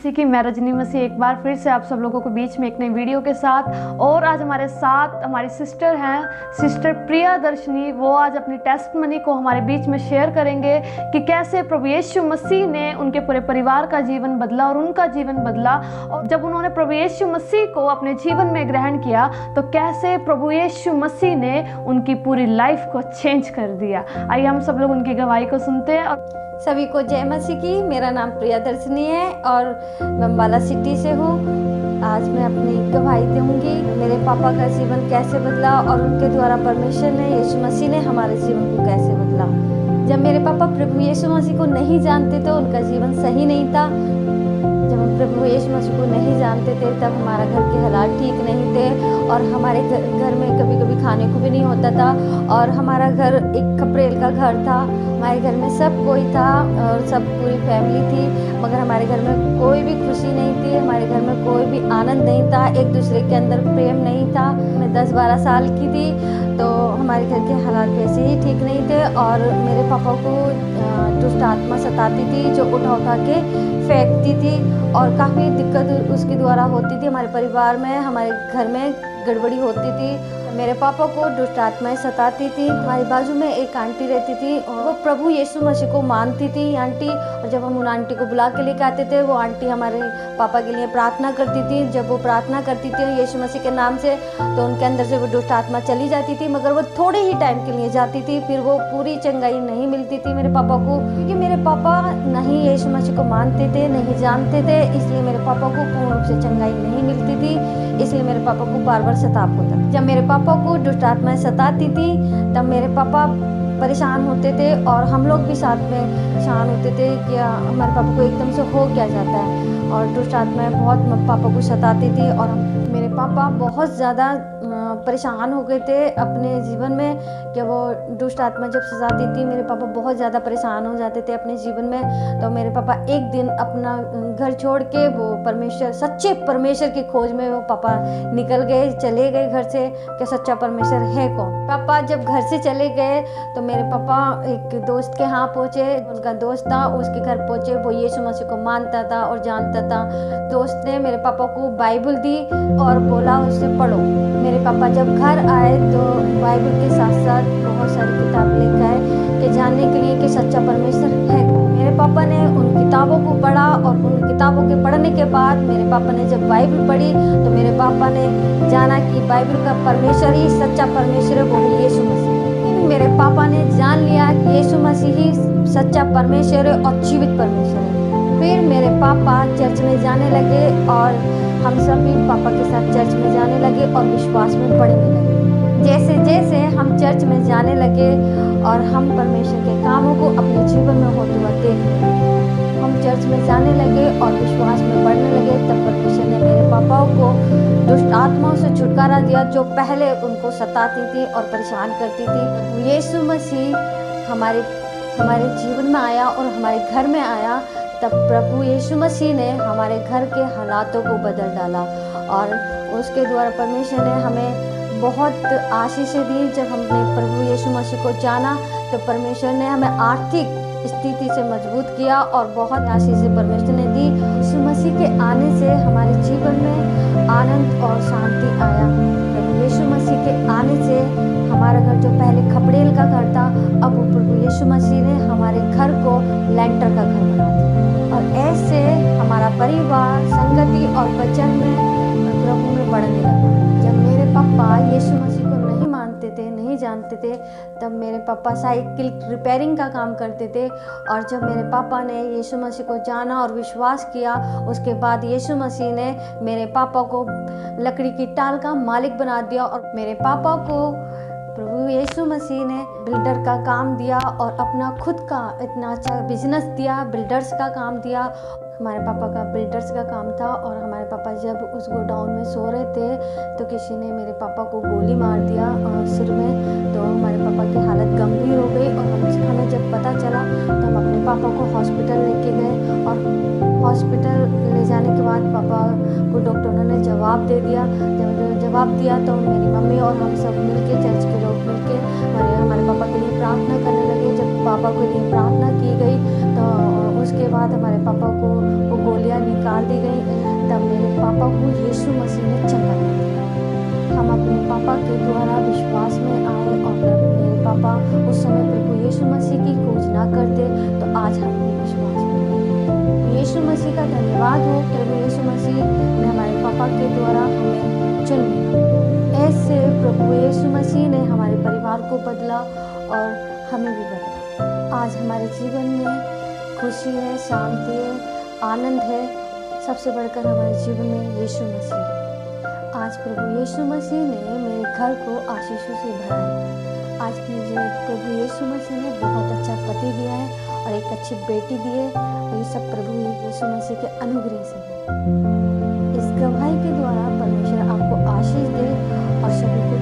मसीह की, मैं रजनी मसीह एक बार फिर से आप सब लोगों को बीच में एक नई वीडियो के साथ। और आज हमारे साथ हमारी सिस्टर हैं, सिस्टर प्रिया दर्शनी। वो आज अपनी टेस्टमनी को हमारे बीच में शेयर करेंगे कि कैसे प्रभु यीशु मसीह ने उनके पूरे परिवार का जीवन बदला और उनका जीवन बदला। और जब उन्होंने प्रभु यीशु मसीह को अपने जीवन में ग्रहण किया तो कैसे प्रभु यीशु मसीह ने उनकी पूरी लाइफ को चेंज कर दिया। आइए हम सब लोग उनकी गवाही को सुनते हैं। और सभी को जय मसीह की। मेरा नाम प्रिया दर्शनी है और मैं अम्बाला सिटी से हूँ। आज मैं अपनी गवाही दूंगी मेरे पापा का जीवन कैसे बदला और उनके द्वारा परमेश्वर ने, यीशु मसीह ने हमारे जीवन को कैसे बदला। जब मेरे पापा प्रभु यीशु मसीह को नहीं जानते थे, उनका जीवन सही नहीं था। जब हम प्रभु यीशु मसीह को नहीं जानते थे तब हमारा घर के हालात ठीक नहीं थे और हमारे घर में कभी कभी खाने को भी नहीं होता था। और हमारा घर एक खपरेल का घर था। हमारे घर में सब कोई था और सब पूरी फैमिली थी, मगर हमारे घर में कोई भी खुशी नहीं थी, हमारे घर में कोई भी आनंद नहीं था, एक दूसरे के अंदर प्रेम नहीं था। मैं 10-12 साल की थी तो हमारे घर के हालात वैसे ही ठीक नहीं थे और मेरे पापा को दुष्ट आत्मा सताती थी जो उठा उठा के फेंकती थी और काफ़ी दिक्कत उसके द्वारा होती थी। हमारे परिवार में, हमारे घर में गड़बड़ी होती थी। मेरे पापा को दुष्ट आत्माएं सताती थी। हमारे बाजू में एक आंटी रहती थी और वो प्रभु यीशु मसीह को मानती थी आंटी। और जब हम उन आंटी को बुला के लेके आते थे, वो आंटी हमारे पापा के लिए प्रार्थना करती थी। जब वो प्रार्थना करती थी यीशु मसीह के नाम से तो उनके अंदर से वो दुष्ट आत्मा चली जाती थी, मगर वो थोड़े ही टाइम के लिए जाती थी, फिर वो पूरी चंगाई नहीं मिलती थी मेरे पापा को। क्योंकि मेरे पापा नहीं यीशु मसीह को मानते थे, नहीं जानते थे, इसलिए मेरे पापा को पूर्ण रूप से चंगाई नहीं मिलती थी। इसलिए मेरे पापा को बार बार सताप होता था। जब मेरे पापा को दुष्ट आत्माएं सताती थी तब मेरे पापा परेशान होते थे और हम लोग भी साथ में परेशान होते थे कि हमारे पापा को एकदम से हो क्या जाता है। और दुष्ट आत्माएं बहुत पापा को सताती थी और मेरे पापा बहुत ज़्यादा परेशान हो गए थे अपने जीवन में कि वो दुष्ट आत्मा जब सताती थी मेरे पापा बहुत ज़्यादा परेशान हो जाते थे अपने जीवन में। तो मेरे पापा एक दिन अपना घर छोड़ के वो परमेश्वर, सच्चे परमेश्वर की खोज में वो पापा निकल गए, चले गए घर से कि सच्चा परमेश्वर है कौन। पापा जब घर से चले गए तो मेरे पापा एक दोस्त के यहाँ पहुँचे। उनका दोस्त था, उसके घर पहुँचे। वो यीशु मसीह को मानता था और जानता था। दोस्त ने मेरे पापा को बाइबल दी और बोला उससे पढ़ो। मेरे पापा जब घर आए तो बाइबल के साथ साथ बहुत सारी किताब लेकर आए कि जानने के लिए कि सच्चा परमेश्वर है। मेरे पापा ने उन किताबों को पढ़ा और उन किताबों के पढ़ने के बाद मेरे पापा ने जब बाइबल पढ़ी तो मेरे पापा ने जाना कि बाइबल का परमेश्वर ही सच्चा परमेश्वर है, वो है यीशु मसीह। मेरे पापा ने जान लिया कि यीशु मसीह ही सच्चा परमेश्वर है और जीवित परमेश्वर है। फिर मेरे पापा चर्च में जाने लगे और हम सभी पापा के साथ चर्च में जाने लगे और विश्वास में बढ़ने लगे। जैसे जैसे हम चर्च में जाने लगे और हम परमेश्वर के कामों को अपने जीवन में होते हुए देख रहे, हम चर्च में जाने लगे और विश्वास में बढ़ने लगे। तब परमेश्वर ने मेरे पापाओं को दुष्ट आत्माओं से छुटकारा दिया जो पहले उनको सताती थी और परेशान करती थी। यीशु मसीह हमारे जीवन में आया और हमारे घर में आया। तब प्रभु यीशु मसीह ने हमारे घर के हालातों को बदल डाला और उसके द्वारा परमेश्वर ने हमें बहुत आशीषें दी। जब हमने प्रभु यीशु मसीह को जाना तो परमेश्वर ने हमें आर्थिक स्थिति से मजबूत किया और बहुत आशीषें परमेश्वर ने दी। यीशु मसीह के आने से हमारे जीवन में आनंद और शांति आया। प्रभु यीशु मसीह के आने से हमारा घर जो पहले खपड़ेल का घर था, अब वो प्रभु यीशु मसीह ने हमारे घर को लेंटर का घर बना दिया। और ऐसे हमारा परिवार संगति और वचन में प्रभु में बढ़ने लगा। जब मेरे पापा यीशु मसीह को नहीं मानते थे, नहीं जानते थे, तब मेरे पापा साइकिल रिपेयरिंग का काम करते थे। और जब मेरे पापा ने यीशु मसीह को जाना और विश्वास किया, उसके बाद यीशु मसीह ने मेरे पापा को लकड़ी की टाल का मालिक बना दिया और मेरे पापा को प्रभु यीशु मसीह ने बिल्डर का काम दिया और अपना खुद का इतना अच्छा बिजनेस दिया, बिल्डर्स का काम दिया। हमारे पापा का बिल्डर्स का काम था और हमारे पापा जब उस गोडाउन में सो रहे थे तो किसी ने मेरे पापा को गोली मार दिया सिर में। तो हमारे पापा की हालत गंभीर हो गई और हमें जब पता चला तो हम अपने पापा को हॉस्पिटल लेके गए और हॉस्पिटल ले जाने के बाद पापा को डॉक्टरों ने जवाब दे दिया। जब जवाब दिया तो मेरी मम्मी और हम सब मिलके, चर्च के लोग मिलके हमारे पापा के लिए प्रार्थना करने लगे। जब पापा के लिए प्रार्थना की गई तो उसके बाद हमारे पापा को वो गोलियां निकाल दी गई, तब मेरे पापा को यीशु मसीह ने चंगा कर दिया। हम अपने पापा के द्वारा विश्वास में आए और मेरे पापा उस समय प्रभु यीशु मसीह की खोज ना करते तो आज हम भी विश्वास में हैं। यीशु मसीह का धन्यवाद हो, प्रभु यीशु मसीह ने हमारे पापा के द्वारा हमें चुन लिया। ऐसे प्रभु यीशु मसीह ने हमारे परिवार को बदला और हमें भी बदला। आज हमारे जीवन में खुशी है, शांति है, आनंद है। सबसे बढ़कर हमारे जीवन में यीशु मसीह है। आज प्रभु यीशु मसीह ने मेरे घर को आशीषों से भरा है। आज मुझे प्रभु यीशु मसीह ने बहुत अच्छा पति दिया है और एक अच्छी बेटी दी है, और ये सब प्रभु यीशु मसीह के अनुग्रह से है। इस गवाही के द्वारा परमेश्वर आपको आशीष दे और सभी को